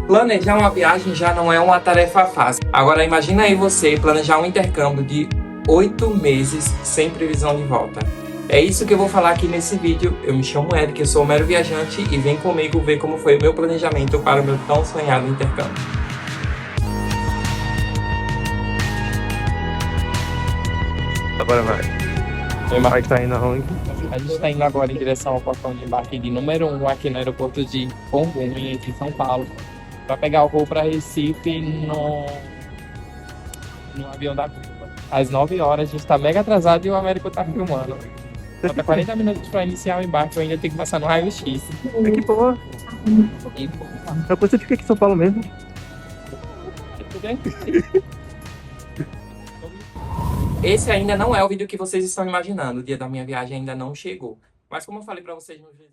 Planejar uma viagem já não é uma tarefa fácil. Agora imagina aí você planejar um intercâmbio de 8 meses sem previsão de volta. É isso que eu vou falar aqui nesse vídeo. Eu me chamo Eric, eu sou um mero viajante e vem comigo ver como foi o meu planejamento para o meu tão sonhado intercâmbio. Agora vai. O embarque tá indo aonde? A gente está indo agora em direção ao portão de embarque de número 1 aqui no aeroporto de Congonhas, aqui em São Paulo, para pegar o voo para Recife no avião da Curva. Às 9 horas, a gente está mega atrasado e o Américo tá filmando. Falta 40 minutos para iniciar o embarque, eu ainda tenho que passar no raio-x. É que boa. E, Depois você fica aqui em São Paulo mesmo. esse ainda não é o vídeo que vocês estão imaginando. O dia da minha viagem ainda não chegou. Mas como eu falei para vocês no vídeo...